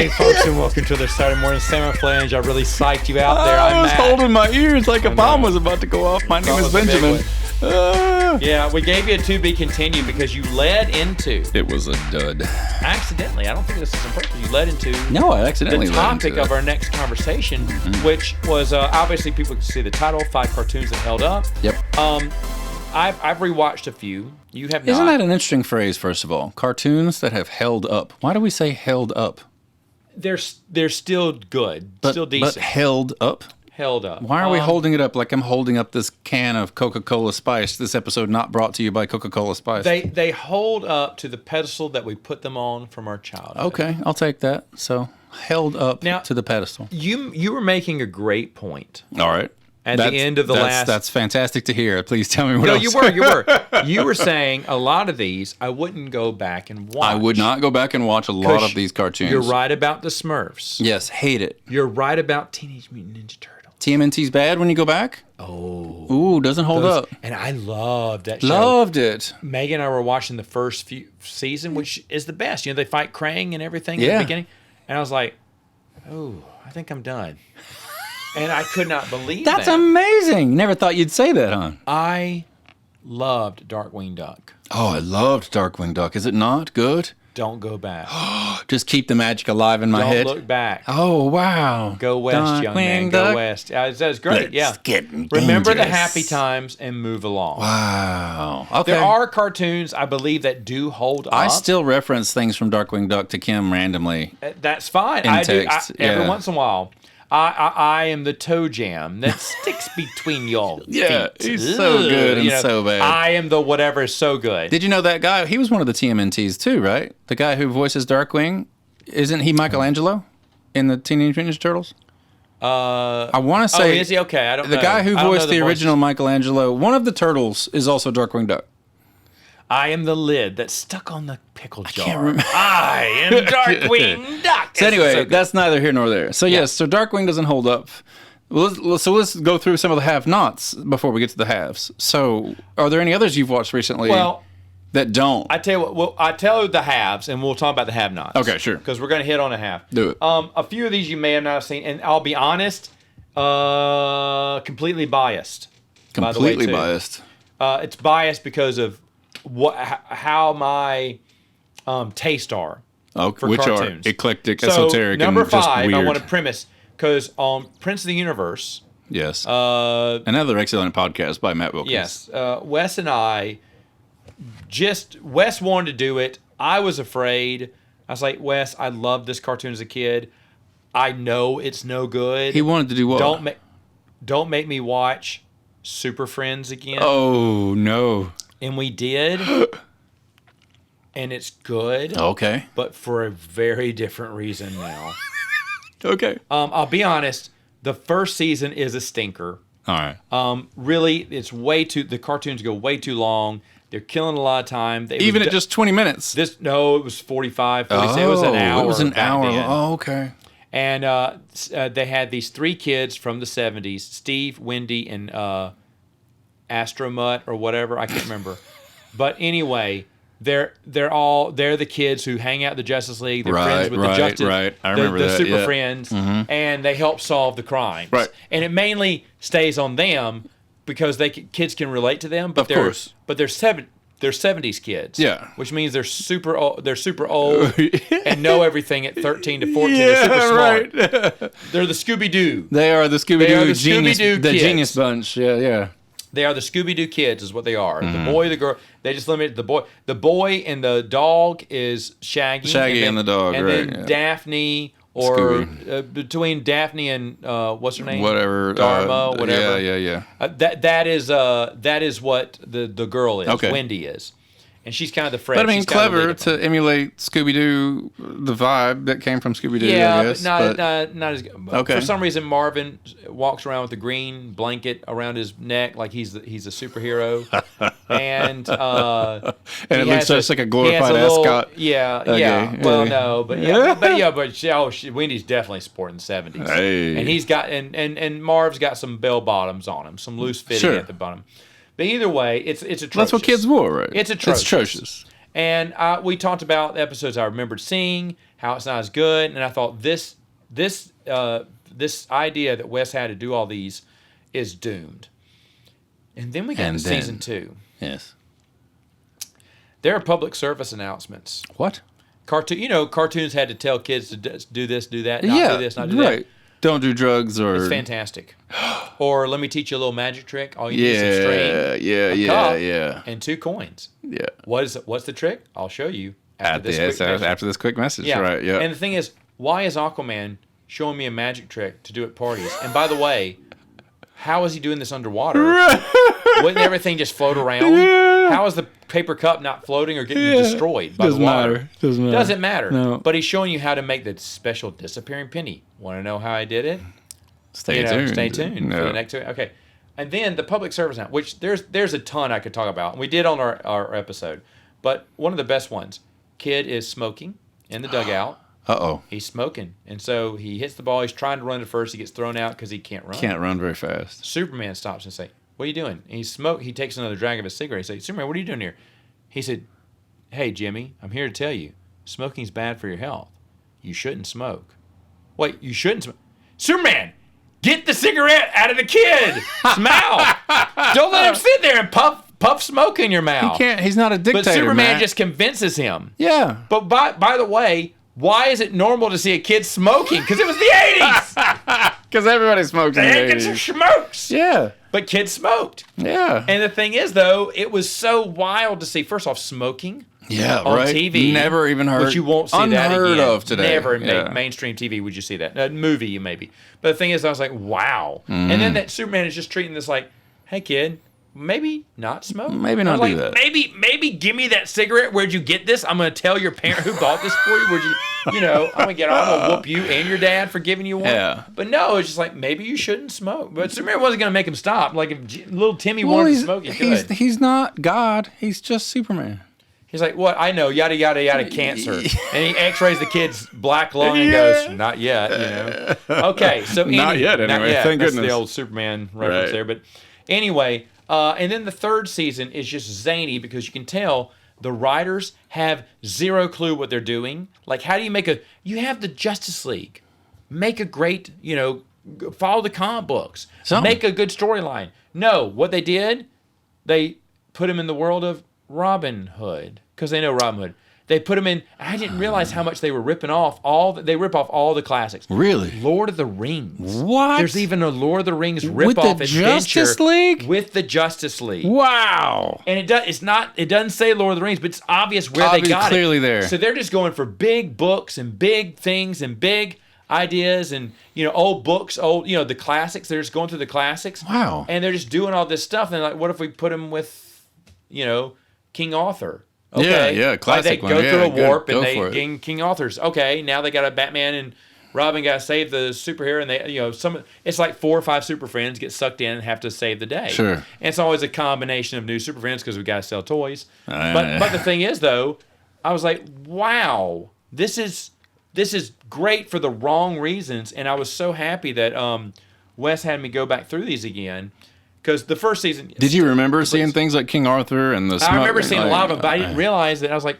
Hey, folks, and welcome to the Saturday Morning Samoflange. I really psyched you out there. I was holding my ears like a bomb was about to go off. My name is Benjamin. Yeah, we gave you a to be continued because you led into. It was a dud. Accidentally. I don't think this is on purpose. You led into. No, I accidentally the led into topic of our next conversation, which was obviously people can see the title, 5 cartoons that held up. Yep. I've rewatched a few. You have not. Isn't that an interesting phrase, first of all? Cartoons that have held up. Why do we say held up? They're still good, still decent. But held up? Held up. Why are we holding it up like I'm holding up this can of Coca-Cola Spice? This episode not brought to you by Coca-Cola Spice. They hold up to the pedestal that we put them on from our childhood. Okay, I'll take that. So held up now, to the pedestal. You were making a great point. All right. At the end of the last... That's fantastic to hear. Please tell me what else. You were. You were saying a lot of these I wouldn't go back and watch. I would not go back and watch a lot of these cartoons. You're right about the Smurfs. Yes, hate it. You're right about Teenage Mutant Ninja Turtles. TMNT's bad when you go back? Oh. Ooh, doesn't hold up. And I loved that show. Loved it. Megan and I were watching the first season, which is the best. You know, they fight Krang and everything at the beginning. And I was like, oh, I think I'm done. And I could not believe That's amazing. Never thought you'd say that, huh? I loved Darkwing Duck. Oh, I loved Darkwing Duck. Is it not good? Don't go back. Just keep the magic alive in my head. Don't look back. Oh, wow. Go west, young man. Go west. That's great. Let's get Remember the dangerous. happy times and move along. Wow. Okay. There are cartoons, I believe, that do hold up. I still reference things from Darkwing Duck to Kim randomly. That's fine. In text. Every once in a while. I am the toe jam that sticks between your feet. He's so good and so bad. I am the whatever is so good. Did you know that guy? He was one of the TMNTs too, right? The guy who voices Darkwing. Isn't he Michelangelo in the Teenage Mutant Ninja Turtles? I want to say. Oh, is he? Okay, I don't know. The guy who voiced the original Michelangelo, one of the turtles, is also Darkwing Duck. I am the lid that's stuck on the pickle jar. I can't remember. I am Darkwing Duck. So anyway, that's neither here nor there. So yes, so Darkwing doesn't hold up. Well, so let's go through some of the have-nots before we get to the haves. So are there any others you've watched recently that don't? I tell you what, I tell you the haves, and we'll talk about the have-nots. Okay, sure. Because we're going to hit on a have. Do it. A few of these you may have not seen, and I'll be honest, completely biased. Completely biased. It's biased because of how my tastes are for which cartoons. Are eclectic, esoteric, number and just 5, weird. I want to premise, because on Prince of the Universe... Yes. Another excellent podcast by Matt Wilkins. Yes. Wes and I Wes wanted to do it. I was afraid. I was like, Wes, I loved this cartoon as a kid. I know it's no good. He wanted to do what? Don't make me watch Super Friends again. Oh, no. And we did. And it's good. Okay. But for a very different reason now. Okay. I'll be honest. The first season is a stinker. All right. Really, it's the cartoons go way too long. They're killing a lot of time. Even at just 20 minutes? It was 45, 46. It was an hour. It was an hour. Then. Oh, okay. And they had these 3 kids from the 70s, Steve, Wendy, and Astromutt or whatever. I can't remember. But anyway, they're the kids who hang out at the Justice League. They're friends with the Justice. Right. I remember the that. super friends, and they help solve the crimes. Right. And it mainly stays on them because kids can relate to them. But of course. But they're 70s kids. Yeah. Which means they're super old and know everything at 13 to 14. They're super smart. Right. They're the Scooby-Doo. They are the Scooby-Doo genius. Scooby-Doo the kids. genius bunch. Yeah. They are the Scooby-Doo kids is what they are. The boy, the girl, they just limited the boy. The boy and the dog is Shaggy. Shaggy and the dog, and right. then Daphne, or between Daphne and what's her name? Whatever. Dharma, whatever. Yeah. That is what the girl is. Okay. Wendy is. And she's kind of the friend. But I mean, she's kind of clever to emulate Scooby-Doo, the vibe that came from Scooby-Doo, I guess. But not as good. Okay. For some reason, Marvin walks around with a green blanket around his neck like he's a superhero. And it looks just like a glorified ascot. Yeah. Well, no, but Wendy's definitely sporting the 70s. Hey. And he's got and Marv's got some bell bottoms on him, some loose fitting at the bottom. But either way, it's atrocious. That's what kids wore, right? It's atrocious. It's atrocious. And we talked about episodes I remembered seeing, how it's not as good. And I thought this idea that Wes had to do all these is doomed. And then we got to season 2. Yes. There are public service announcements. What? Cartoons had to tell kids to do this, do that, not do this, not do that. Don't do drugs or... It's fantastic. Or let me teach you a little magic trick. All you need is some string, a cup, and 2 coins. Yeah. What's the trick? I'll show you after this quick message. Yeah. Right, yeah. And the thing is, why is Aquaman showing me a magic trick to do at parties? And by the way, how is he doing this underwater? Wouldn't everything just float around? Yeah. How is the paper cup not floating or getting destroyed by the water? Doesn't matter. No. But he's showing you how to make the special disappearing penny. Want to know how I did it? Stay tuned. Stay tuned for the next 2. Okay. And then the public service now, which there's a ton I could talk about. And we did on our episode. But one of the best ones, kid is smoking in the dugout. Uh-oh. He's smoking. And so he hits the ball. He's trying to run to first. He gets thrown out because he can't run. Can't run very fast. Superman stops and say, "What are you doing?" And he takes another drag of his cigarette. He says, "Superman, what are you doing here?" He said, "Hey, Jimmy, I'm here to tell you, smoking's bad for your health. You shouldn't smoke." Wait, you shouldn't smoke? Superman, get the cigarette out of the kid's mouth. Don't let him sit there and puff smoke in your mouth. He can't. He's not a dictator, But Superman Matt. just convinces him. Yeah. But by the way, why is it normal to see a kid smoking? Because it was the 80s. Because everybody smoked in the They get 80s. some smokes. Yeah. But kids smoked. Yeah. And the thing is, though, it was so wild to see, first off, smoking on right. TV. Never even heard. Which you won't see that again. Unheard of today. Never in mainstream TV would you see that. A movie, maybe. But the thing is, I was like, wow. And then that Superman is just treating this like, hey, kid, maybe not smoke. Maybe not do that. Maybe give me that cigarette. Where'd you get this? I'm going to tell your parent who bought this for you. I'm going to whoop you and your dad for giving you one. Yeah. But no, it's just like, maybe you shouldn't smoke. But Superman wasn't going to make him stop. Like, if little Timmy wanted to smoke, he could. He's not God. He's just Superman. He's like, what? I know, yada, yada, yada, cancer. And he x-rays the kid's black lung and goes, not yet, Okay, so not yet, anyway. Not yet. Thank That's goodness. the old Superman reference there. But anyway, and then the 3rd season is just zany because you can tell the writers have zero clue what they're doing. Like, how do you you have the Justice League. Make a great, follow the comic books. Make a good storyline. No, what they did, they put him in the world of Robin Hood, because they know Robin Hood. They put him in. I didn't realize how much they were ripping off they rip off all the classics. Really? Lord of the Rings. What? There's even a Lord of the Rings rip-off the adventure Justice League? with the Justice League. Wow. And it doesn't say Lord of the Rings, but it's obvious where they got clearly it. there. So they're just going for big books and big things and big ideas and old books, the classics. They're just going through the classics. Wow. And they're just doing all this stuff. And they're like, what if we put them with, King Arthur? Okay. Yeah, classic They go through a warp and they gain gain King Arthur's. Okay, now they got a Batman and Robin got to save the superhero, and they, it's like 4 or 5 super friends get sucked in and have to save the day. Sure. And it's always a combination of new super friends because we got to sell toys. But the thing is, though, I was like, wow, this is great for the wrong reasons, and I was so happy that Wes had me go back through these again. Because the first season... Did you remember seeing things like King Arthur and the smoke? I remember seeing a lot of them, but I didn't realize that. I was like,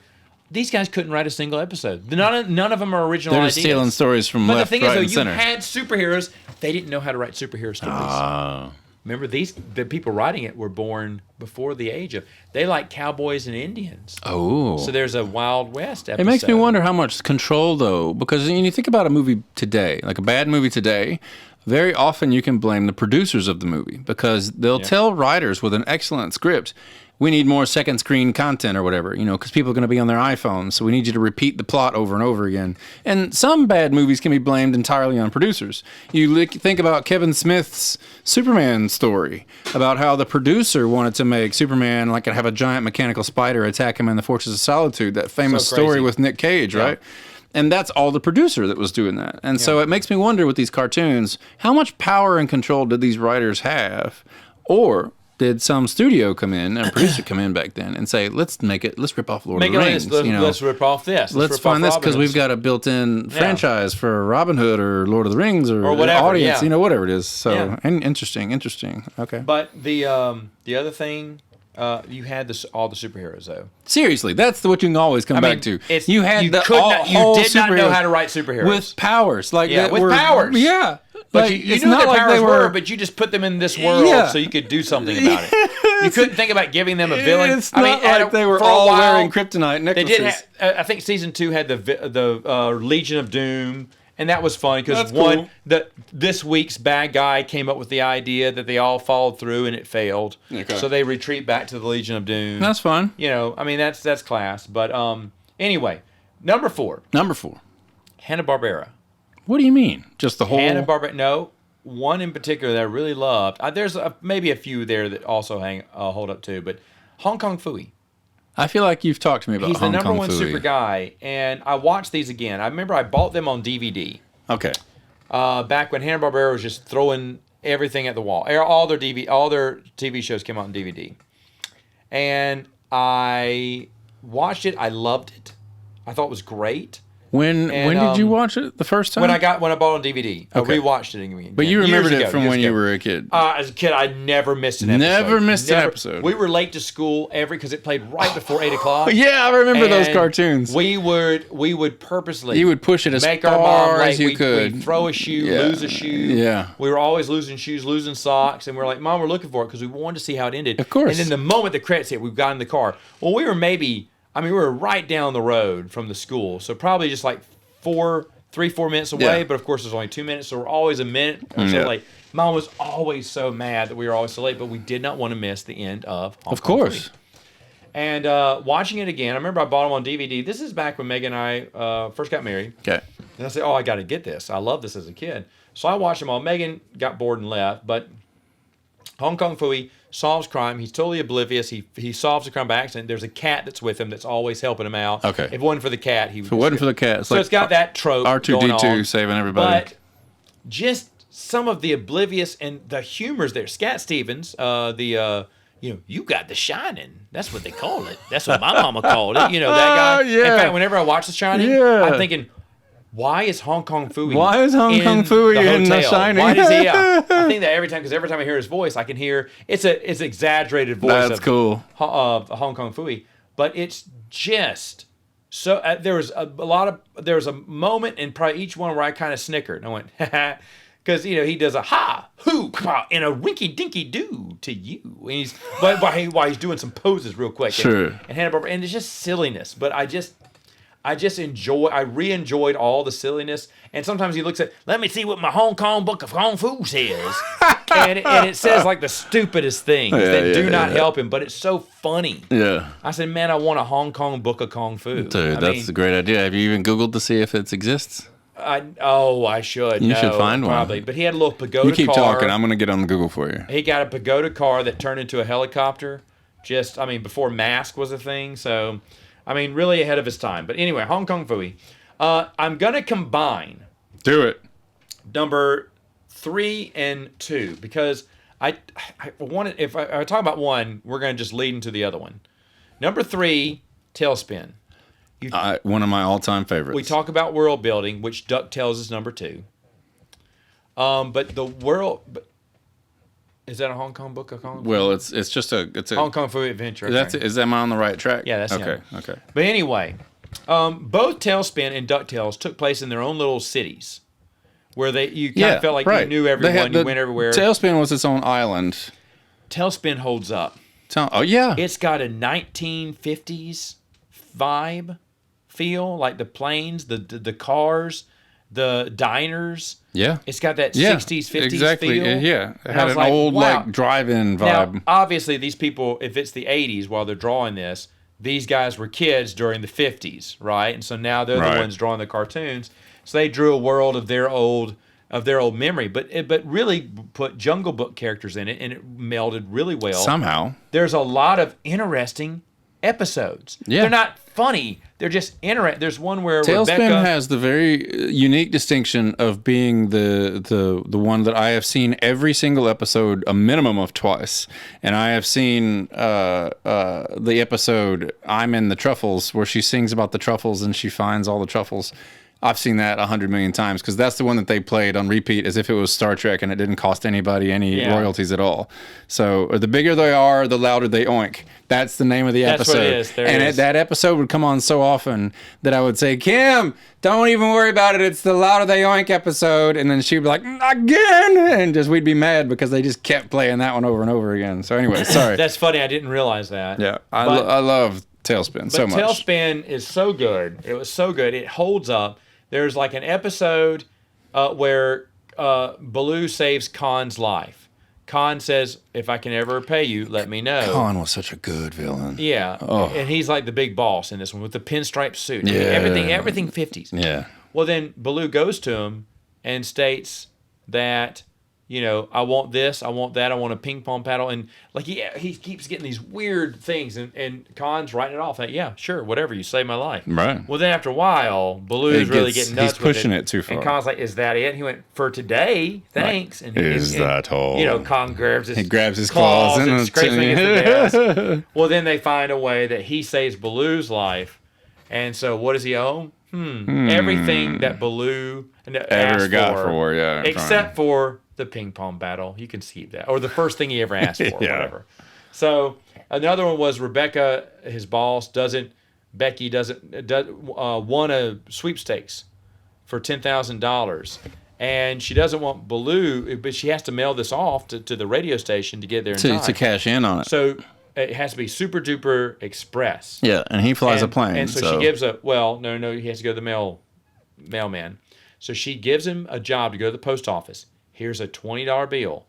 these guys couldn't write a single episode. None of them are original ideas. They're stealing stories from left, right, and center. But the thing is, though, you had superheroes. They didn't know how to write superhero stories. Remember, the people writing it were born before the age of... They like cowboys and Indians. Oh. So there's a Wild West episode. It makes me wonder how much control, though, because when you think about a movie today, like a bad movie today... Very often you can blame the producers of the movie because they'll tell writers with an excellent script, we need more second screen content or whatever, because people are going to be on their iPhones, so we need you to repeat the plot over and over again. And some bad movies can be blamed entirely on producers. You think about Kevin Smith's Superman story, about how the producer wanted to make Superman like have a giant mechanical spider attack him in the Fortress of Solitude, that famous story with Nick Cage, right? And that's all the producer that was doing that. And so it makes me wonder with these cartoons, how much power and control did these writers have? Or did some studio come in, and producer come in back then and say, let's rip off Lord of the Rings. Let's rip off this. Let's find this because we've got a built-in franchise for Robin Hood or Lord of the Rings or whatever, audience, whatever it is. So interesting. Okay. But the other thing you had all the superheroes though. Seriously, that's what you can always come back to. You had you the did not know how to write superheroes with powers, like yeah, with powers. Yeah, but like, you knew what their powers were, but you just put them in this world so you could do something about it. You couldn't think about giving them a villain. It's not like they were all wearing kryptonite necklaces. They did. I think season 2 had the Legion of Doom. And that was fun because this week's bad guy came up with the idea that they all followed through and it failed. Okay. So they retreat back to the Legion of Doom. That's fun. You know, I mean that's class. But anyway, number 4. Hanna-Barbera. What do you mean? Just the whole Hanna-Barbera? No, one in particular that I really loved. There's maybe a few there that also hold up too. But Hong Kong Phooey. I feel like you've talked to me about He's Hong the number Kong one Phooey. super guy, and I watched these again. I remember I bought them on DVD. Okay. Back when Hanna-Barbera was just throwing everything at the wall. All their TV shows came out on DVD. And I watched it. I loved it. I thought it was great. When did you watch it the first time? When I bought it on DVD. Okay. I rewatched it again. But you remembered it from when you were a kid. As a kid, I never missed an episode. Never missed an episode. We were late to school because it played right before 8 o'clock. Yeah, I remember those cartoons. We would purposely. You would push it as make far our mom as you could. We'd throw a shoe, lose a shoe. Yeah. We were always losing shoes, losing socks, and we were like, Mom, we're looking for it because we wanted to see how it ended. Of course. And then the moment the credits hit, we got in the car. Well, we were right down the road from the school, so probably just like 4 minutes away. Yeah. But of course, there's only 2 minutes, so we're always a minute or so late. Mom was always so mad that we were always so late, but we did not want to miss the end of Hong Kong course. Phooey. And watching it again, I remember I bought them on DVD. This is back when Megan and I first got married. Okay. And I said, I got to get this. I love this as a kid. So I watched them all. Megan got bored and left, but Hong Kong Phooey solves crime. He's totally oblivious. He solves the crime by accident. There's a cat that's with him that's always helping him out. Okay. If it wasn't for the cat, he would. If it wasn't for the cat, so it's got that trope. R2D2 saving everybody. But just some of the oblivious and the humors there. Scat Stevens, you got The Shining. That's what they call it. That's what my mama called it. You know, that guy. Yeah. In fact, whenever I watch The Shining, I'm thinking, why is Hong Kong Phooey in The Shining? Why does he? I think that every time I hear his voice, I can hear it's exaggerated voice. That's cool. Of Hong Kong Phooey, but it's just so. There was a moment in probably each one where I kind of snickered and I went, ha. Because he does a ha, hoo, and a rinky dinky do to you. And he's while he's doing some poses real quick. Sure. And Hanna-Barbera, and it's just silliness. But I re-enjoyed all the silliness. And sometimes he looks at, let me see what my Hong Kong Book of Kung Fu says. and it says like the stupidest things that do not help him, but it's so funny. Yeah. I said, man, I want a Hong Kong Book of Kung Fu. Dude, that's a great idea. Have you even Googled to see if it exists? I should. You should find probably. one. But he had a little pagoda car. You keep talking. I'm going to get on Google for you. He got a pagoda car that turned into a helicopter. Before Mask was a thing. So, really ahead of his time. But anyway, Hong Kong Phooey. I'm going to combine. Do it. Number 3 and 2 because I wanted. If I talk about one, we're going to just lead into the other one. Number 3, Tailspin. One of my all-time favorites. We talk about world building, which DuckTales is number 2. But the world, is that a Hong Kong Book of Kung Fu? Well, it's just a Hong Kong Phooey Adventure. Am I on the right track? Yeah, that's okay. him. Okay. But anyway, both Tailspin and DuckTales took place in their own little cities, where you kind of felt like you knew everyone, you went everywhere. Tailspin was its own island. Tailspin holds up. Oh yeah. It's got a 1950s vibe. Feel like the planes, the cars, the diners. Yeah. It's got that 60s, 50s exactly. feel. Yeah. It had an old drive-in vibe. Now, obviously, these people, if it's the 80s while they're drawing this, these guys were kids during the 50s, right? And so now they're the ones drawing the cartoons. So they drew a world of their old memory, but really put Jungle Book characters in it, and it melded really well. Somehow. There's a lot of interesting episodes. Yeah. They're not funny. They're just interesting. There's one where Tailspin has the very unique distinction of being the one that I have seen every single episode a minimum of twice. And I have seen the episode I'm in the Truffles where she sings about the truffles and she finds all the truffles. I've seen that 100 million times because that's the one that they played on repeat as if it was Star Trek and it didn't cost anybody any royalties at all. So the bigger they are, the louder they oink. That's the name of the episode. That's what it is. That episode would come on so often that I would say, Kim, don't even worry about it. It's the louder they oink episode. And then she'd be like, again. And we'd be mad because they just kept playing that one over and over again. So anyway, sorry. That's funny. I didn't realize that. Yeah. I love Tailspin so much. Tailspin is so good. It was so good. It holds up. There's like an episode where Baloo saves Khan's life. Khan says, if I can ever repay you, let me know. Khan was such a good villain. Yeah. Oh. And he's like the big boss in this one with the pinstripe suit. Yeah. I mean, everything 50s. Yeah. Well, then Baloo goes to him and states that, you know, I want this, I want that, I want a ping pong paddle. And like he keeps getting these weird things. And Khan's writing it off. Like, yeah, sure, whatever, you saved my life. Right. Well, then after a while, Baloo's really getting nuts. He's pushing it too far. And Khan's like, is that it? And he went, for today, thanks. Right. And that all? You know, Khan grabs his claws and scrapes him against the desk. Well, then they find a way that he saves Baloo's life. And so what does he owe? Everything that Baloo ever got for, except for the ping pong battle. You can keep that. Or the first thing he ever asked for, whatever. So another one was Rebecca, his boss, Becky won a sweepstakes for $10,000. And she doesn't want Baloo, but she has to mail this off to the radio station to get there in time. To cash in on it. So it has to be super duper express. Yeah, and he flies a plane. And so she gives no, he has to go to the mailman. So she gives him a job to go to the post office. Here's a $20 bill.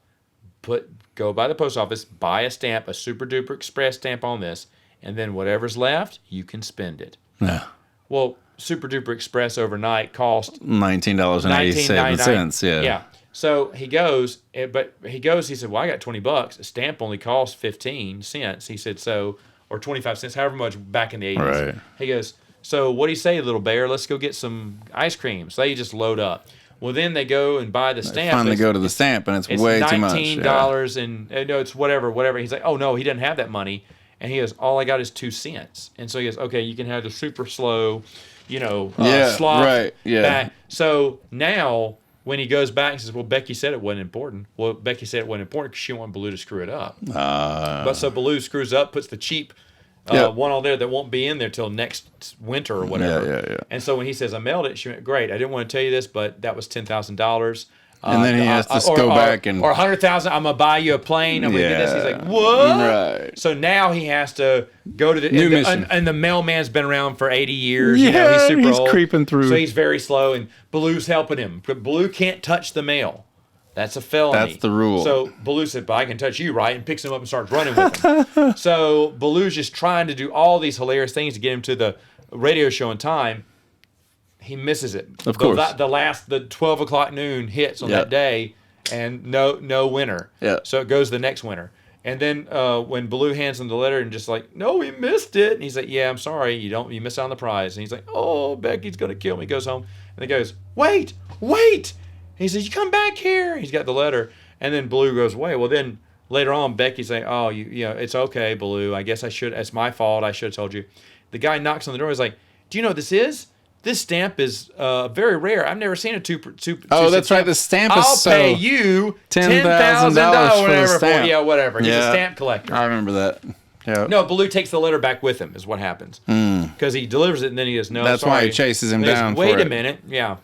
Go by the post office, buy a stamp, a super duper express stamp on this, and then whatever's left, you can spend it. Yeah. Well, super duper express overnight cost $19.87. Yeah. Yeah. So he goes, he said, well, I got $20. A stamp only costs 15 cents. He said, or 25 cents, however much back in the 80s. Right. He goes, so what do you say, little bear? Let's go get some ice cream. So they just load up. Well, then they go and buy the stamp. Finally go to the stamp, and it's way too much. $19 and no, it's whatever. He's like, oh, no, he doesn't have that money. And he goes, all I got is 2 cents. And so he goes, okay, you can have the super slow, slop right, yeah. back. So now when he goes back, he says, well, Becky said it wasn't important. Well, Becky said it wasn't important because she wanted Baloo to screw it up. But so Baloo screws up, puts the cheap one on there that won't be in there till next winter or whatever. Yeah. And so when he says, I mailed it, she went, great. I didn't want to tell you this, but that was $10,000. And then he has to go back and... Or $100,000, I'm going to buy you a plane. I'm going to do this. He's like, what? Right. So now he has to go to the... New mission. And the mailman's been around for 80 years. Yeah, he's super old. He's creeping through. So he's very slow, and Baloo's helping him. But Baloo can't touch the mail. That's a felony. That's the rule. So Baloo said, but I can touch you, right? And picks him up and starts running with him. So Baloo's just trying to do all these hilarious things to get him to the radio show in time. He misses it. Of course. The 12 o'clock noon hits on that day, and no winner. Yeah. So it goes to the next winner. And then when Baloo hands him the letter and just like, no, he missed it. And he's like, yeah, I'm sorry. You missed out on the prize. And he's like, oh, Becky's going to kill me. He goes home. And he goes, wait. He says, you come back here. He's got the letter. And then Baloo goes away. Well, then later on, Becky's like, oh, it's okay, Baloo. I guess it's my fault. I should have told you. The guy knocks on the door. He's like, do you know what this is? This stamp is very rare. I've never seen a two. Oh, that's right. The stamp is I'll pay you $10,000 for a stamp. Whatever. He's a stamp collector. I remember that. Yeah. No, Baloo takes the letter back with him. Is what happens because he delivers it and then he goes, no. That's sorry. why he chases him down. Wait a minute. Yeah.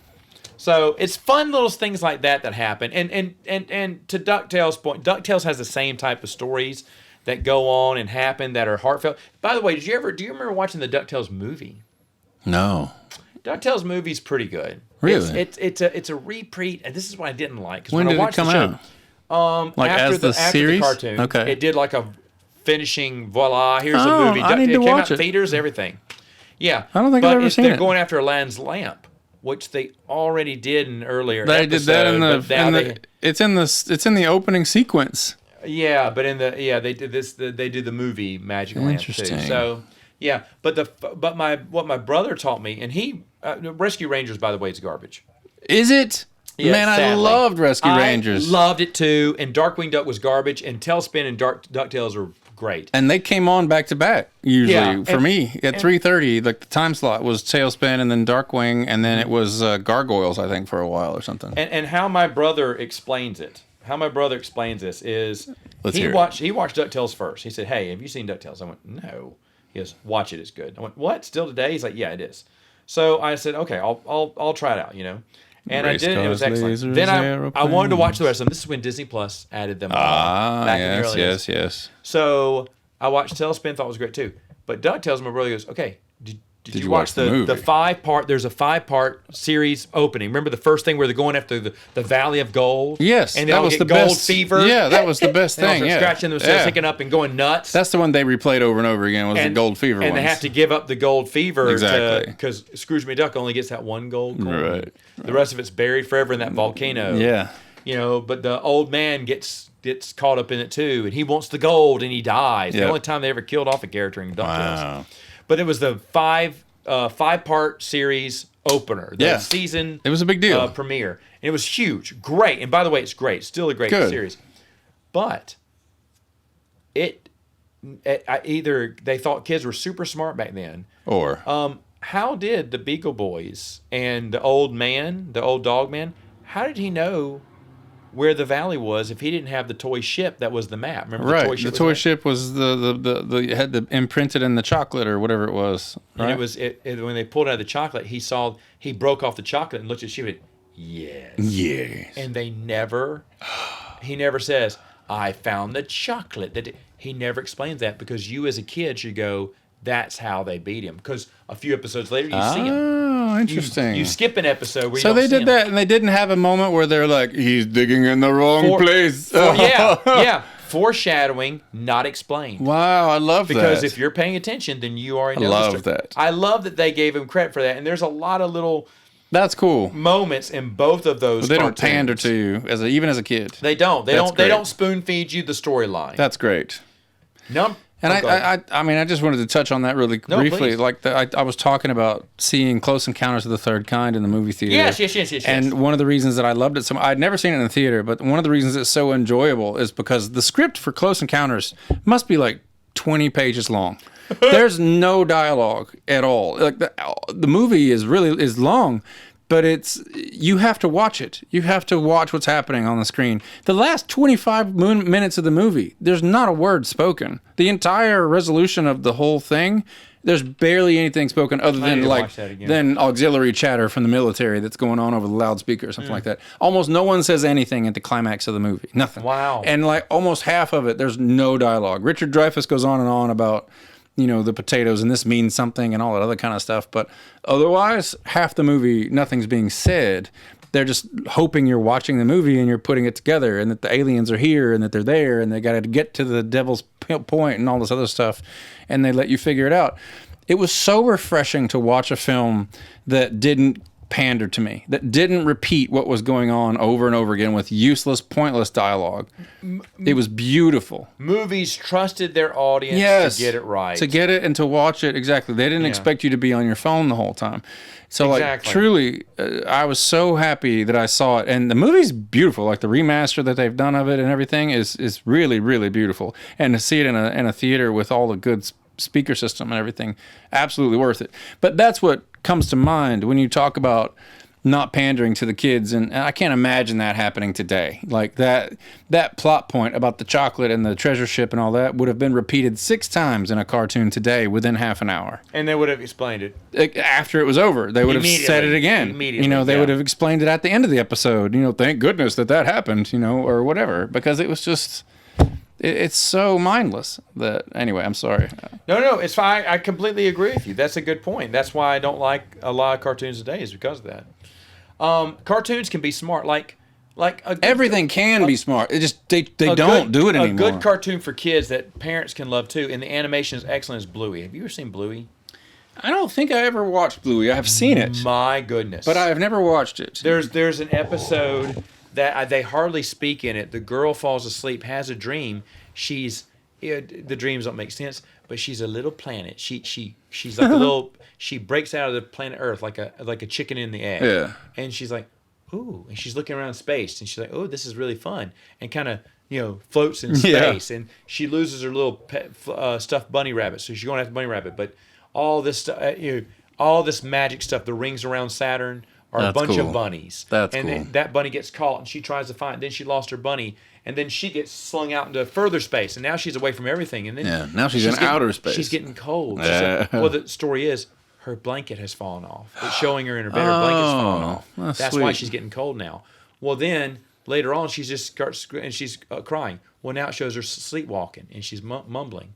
So it's fun little things like that happen. And to DuckTales' point, DuckTales has the same type of stories that go on and happen that are heartfelt. By the way, do you remember watching the DuckTales movie? No. DuckTales movie's pretty good. Really? It's a repeat, and this is what I didn't like. When did it come out? Like after the series? The cartoon. Okay. It did like a finishing, voila, here's a movie. I need to came watch out it. in theaters, everything. Yeah. I don't think I've ever seen it. They're going after Aladdin's lamp, which they already did in an earlier They episode. did that it's in the opening sequence. Yeah, but they did this. They do the movie Magic Lamp too. So yeah, but what my brother taught me, and he Rescue Rangers, by the way, is garbage. Is it? Yeah, man, sadly. I loved Rescue Rangers. Loved it too, and Darkwing Duck was garbage, and Tailspin and DuckTales are great. And they came on back to back usually. Yeah, for me at 3:30, like the time slot was Tailspin and then Darkwing, and then it was Gargoyles, I think, for a while or something. And how my brother explains it. How my brother explains this is he watched DuckTales first. He said, "Hey, have you seen DuckTales?" I went, "No." He goes, "Watch it. It's good." I went, "What? Still today?" He's like, "Yeah, it is." So I said, "Okay, I'll try it out." And Race I did. It was excellent. Then I wanted to watch the rest of them. This is when Disney Plus added them all back in the early days. Yes. So I watched Tailspin, thought it was great too. But DuckTales, my brother goes, "Okay, did you watch the movie? The 5-part? There's a 5-part series opening. Remember the first thing where they're going after the Valley of Gold? Yes, and they all get gold fever. Yeah, that was the best thing. Yeah, scratching themselves, picking up and going nuts. That's the one they replayed over and over again. Was the gold fever and ones. They have to give up the gold fever exactly because Scrooge McDuck only gets that one gold coin. Right. The rest of it's buried forever in that volcano. Yeah. But the old man gets caught up in it too, and he wants the gold, and he dies. Yep. The only time they ever killed off a character in DuckTales. Wow. But it was the 5-part series opener. The season. It was a big deal. Premiere. And it was huge. Great. And by the way, it's great. Still a great series. But either they thought kids were super smart back then, or how did the Beagle Boys and the old dog man, how did he know where the valley was if he didn't have the toy ship that was the map? Remember the toy ship was the had the imprinted in the chocolate or whatever it was. Right? And it was when they pulled out of the chocolate, he broke off the chocolate and looked at Shiva. Yes. And he never says, "I found the chocolate." He never explains that, because you as a kid should go, that's how they beat him. Because a few episodes later, you see him. Oh, interesting. You skip an episode where so they did that, and they didn't have a moment where they're like, he's digging in the wrong place. Yeah. Foreshadowing, not explained. Wow, I love that. Because if you're paying attention, then you already know. I love that. I love that they gave him credit for that. And there's a lot of little... That's cool. Moments in both of those. But they don't pander to you even as a kid. They don't. They don't spoon feed you the storyline. That's great. No. And I just wanted to touch on that really briefly. Please. Like I was talking about seeing Close Encounters of the Third Kind in the movie theater. Yes. And one of the reasons that I loved it so much, I'd never seen it in the theater, but one of the reasons it's so enjoyable is because the script for Close Encounters must be like 20 pages long. There's no dialogue at all. Like the movie is long, but you have to watch it. You have to watch what's happening on the screen. The last 25 minutes of the movie, there's not a word spoken. The entire resolution of the whole thing, there's barely anything spoken other than auxiliary chatter from the military that's going on over the loudspeaker or something like that. Almost no one says anything at the climax of the movie. Nothing. Wow. And like almost half of it, there's no dialogue. Richard Dreyfuss goes on and on about the potatoes and this means something and all that other kind of stuff. But otherwise, half the movie, nothing's being said. They're just hoping you're watching the movie and you're putting it together and that the aliens are here and that they're there and they got to get to the devil's point and all this other stuff. And they let you figure it out. It was so refreshing to watch a film that didn't pander to me, that didn't repeat what was going on over and over again with useless, pointless dialogue. It was beautiful. Movies trusted their audience to get it right. To get it and to watch it, exactly. They didn't expect you to be on your phone the whole time. So, truly, I was so happy that I saw it. And the movie's beautiful. Like, the remaster that they've done of it and everything is really, really beautiful. And to see it in a theater with all the good speaker system and everything, absolutely worth it. But that's what comes to mind when you talk about not pandering to the kids, and I can't imagine that happening today. Like that plot point about the chocolate and the treasure ship and all that would have been repeated 6 times in a cartoon today within half an hour. And they would have explained it after it was over. They would have said it again. Immediately, they would have explained it at the end of the episode. Thank goodness that happened. Or whatever, because it was just. It's so mindless that, anyway, I'm sorry. No, it's fine. I completely agree with you. That's a good point. That's why I don't like a lot of cartoons today, is because of that. Cartoons can be smart. Everything can be smart. It just they don't do it anymore. A good cartoon for kids that parents can love too, and the animation is excellent, is Bluey. Have you ever seen Bluey? I don't think I ever watched Bluey. I have seen it. My goodness. But I have never watched it. There's an episode that they hardly speak in it. The girl falls asleep, has a dream. The dreams don't make sense, but she's a little planet. She's like a little. She breaks out of the planet Earth like a chicken in the egg. Yeah. And she's like, ooh, and she's looking around space, and she's like, oh, this is really fun, and kind of floats in space, and she loses her little pet, stuffed bunny rabbit, so she's going after the bunny rabbit. But all this stuff, all this magic stuff, the rings around Saturn are a bunch of bunnies. That's and cool. That bunny gets caught, and she tries to find it. Then she lost her bunny, and then she gets slung out into further space, and now she's away from everything. And then now she's in outer space. She's getting cold. Well, the story is her blanket has fallen off. It's showing her in her bed. Her blanket's fallen off. That's why she's getting cold now. Well, then later on, she just starts and she's crying. Well, now it shows her sleepwalking, and she's mumbling.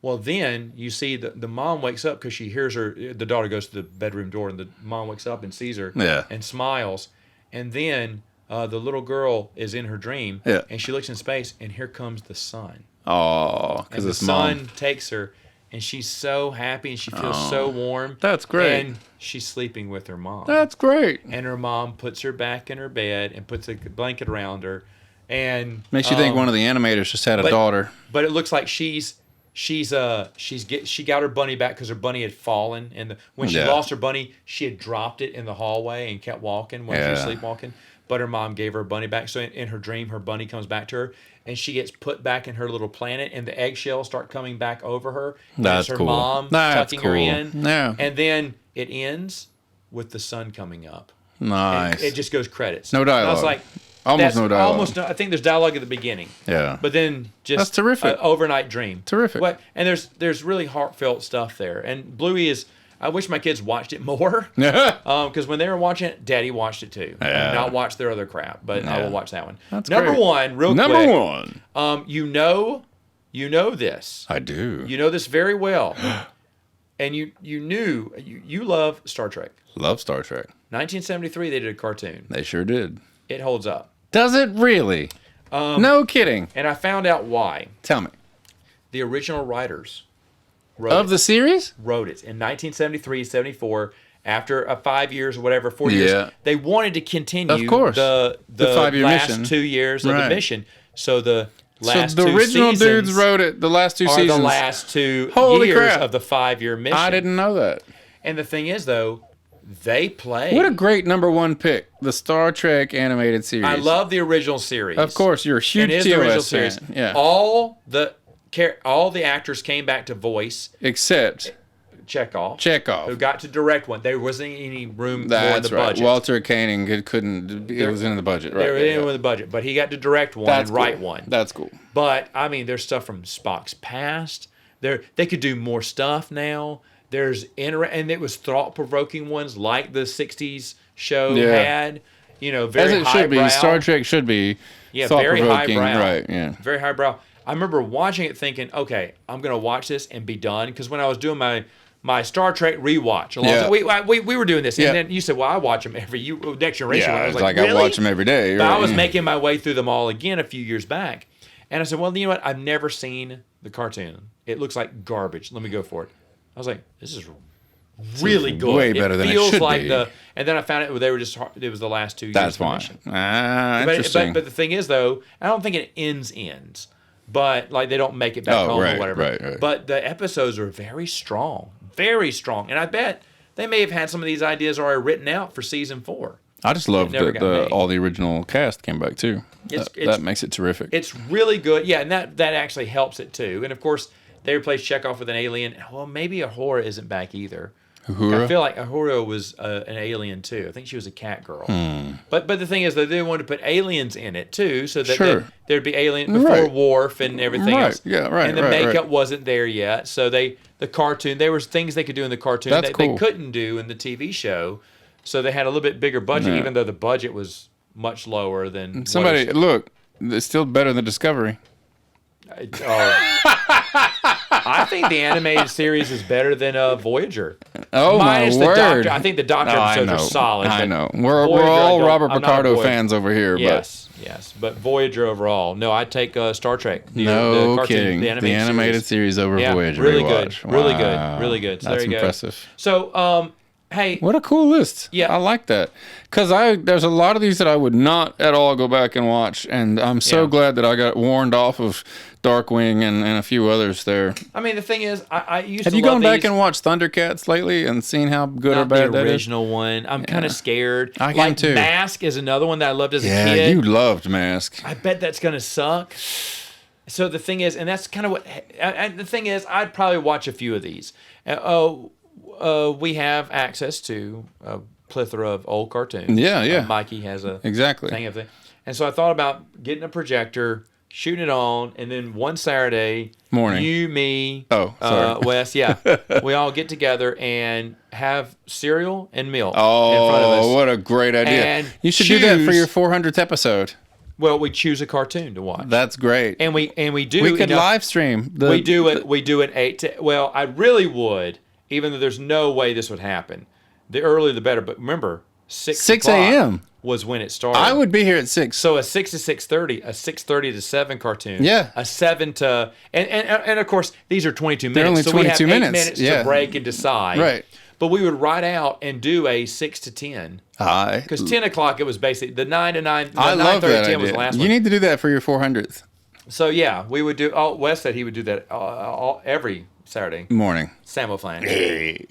Well, then you see the mom wakes up because she hears her. The daughter goes to the bedroom door, and the mom wakes up and sees her and smiles. And then the little girl is in her dream, and she looks in space, and here comes the sun. Oh, because the sun takes her, and she's so happy, and she feels so warm. That's great. And she's sleeping with her mom. That's great. And her mom puts her back in her bed and puts a blanket around her, and makes you think one of the animators just had a daughter. But it looks like she got her bunny back because her bunny had fallen, and when she lost her bunny, she had dropped it in the hallway and kept walking when she was sleepwalking. But her mom gave her bunny back, so in her dream, her bunny comes back to her, and she gets put back in her little planet, and the eggshells start coming back over her. That's her cool. Mom tucking her in, Yeah. And then it ends with the sun coming up. Nice. And it just goes credits. No dialogue. And I was like, almost no dialogue. I think there's dialogue at the beginning. Yeah. But then just that's terrific. Overnight dream. Terrific. And there's really heartfelt stuff there. And Bluey is. I wish my kids watched it more. Because when they were watching it, Daddy watched it too. Yeah. Not watch their other crap, but I will watch that one. That's Number great. one, real quick. Number one. You know this. I do. You know this very well. And you love Star Trek. Love Star Trek. 1973, they did a cartoon. They sure did. It holds up. Does it really? No kidding. And I found out why. Tell me. The original writers the series wrote it in 1973, 74. After 5 years or whatever, 4 years, they wanted to continue of course. the 5-year last mission. 2 years of the mission. So the last the two original seasons dudes wrote it. The last 2 are seasons the last 2 Holy years crap. of the 5-year mission. I didn't know that. And the thing is, though, they play. What a great number one pick. The Star Trek animated series. I love the original series. Of course, you're a huge TOS the original fan. series. Yeah. All the actors came back to voice. Except Chekhov, Chekhov, who got to direct one. There wasn't any room That's more in the right. budget. Walter Koenig couldn't. It was in the budget, right? There was in the budget, but he got to direct one and write one. That's cool. But I mean, there's stuff from Spock's past. They could do more stuff now. There's and it was thought-provoking ones like the '60s show had. You know, very as it should be. highbrow. Star Trek should be. Yeah, very thought-provoking, highbrow. right? Yeah, very highbrow. I remember watching it, thinking, "Okay, I'm gonna watch this and be done." Because when I was doing my Star Trek rewatch, we were doing this, and then you said, "Well, I watch them every Next Generation." Yeah, I was it's like really? I watch them every day. But right? I was making my way through them all again a few years back, and I said, "Well, you know what? I've never seen the cartoon. It looks like garbage. Let me go for it." I was like, "This is really good. Way better than it feels should like be." And then I found it. They were just. It was the last 2 years. That's of the why. mission. Interesting. But the thing is, though, I don't think it ends. But like they don't make it back home or whatever. Right. But the episodes are very strong, and I bet they may have had some of these ideas already written out for season 4. I just love that all the original cast came back too. That makes it terrific. It's really good, yeah, and that actually helps it too. And of course, they replaced Chekhov with an alien. Well, maybe Uhura isn't back either. Uhura? I feel like Uhura was an alien too. I think she was a cat girl. But the thing is that they wanted to put aliens in it too, so that there'd be alien before Worf and everything else. Yeah, right. And the makeup wasn't there yet, so the cartoon. There was things they could do in the cartoon that they couldn't do in the TV show. So they had a little bit bigger budget, even though the budget was much lower than look. It's still better than Discovery. I think the animated series is better than Voyager. Oh, minus my word. The Doctor. I think the Doctor episodes are solid. I know. We're all Robert Picardo fans over here. Yes. But Voyager overall. No, I'd take Star Trek. The cartoon, kidding. The animated series over Voyager. Really good. Wow. Really good. So That's there you impressive. go. So Hey, What a cool list. Yeah. I like that. Because there's a lot of these that I would not at all go back and watch. And I'm so glad that I got warned off of Darkwing and a few others there. I mean, the thing is, I used Have to you love gone back these. and watched Thundercats lately and seen how good or Not bad the that is? original one. I'm kind of scared. I am like too. Mask is another one that I loved as a Yeah, kid. you loved Mask. I bet that's gonna suck. So the thing is, and that's kind of what. And the thing is, I'd probably watch a few of these. We have access to a plethora of old cartoons. Yeah. Mikey has a Exactly. thing of thing, and so I thought about getting a projector, shooting it on, and then one Saturday Morning. you, me, sorry. Wes, we all get together and have cereal and milk in front Oh, of us. what a great idea. And You should do that for choose- your 400th episode. Well, we choose a cartoon to watch. That's great. and we do. We could you know, live stream. we do it. We do it 8 to. Well, I really would, even though there's no way this would happen. The earlier the better. But remember, 6 a.m. was when it started. I would be here at 6. So a 6 to 6:30, a 6:30 to 7 cartoon. Yeah. A 7 to and of course these are 22 minutes. They're only so we have 22 8 minutes. minutes Yeah. to break and decide. Right. But we would write out and do a 6 to 10. Hi. Because 10 o'clock it was basically the 9 to 9. The I 9:30 love that 10 was idea. the last You one. need to do that for your 400th So yeah, we would do. Wes said he would do that every Saturday. morning. Samoflange. Hey.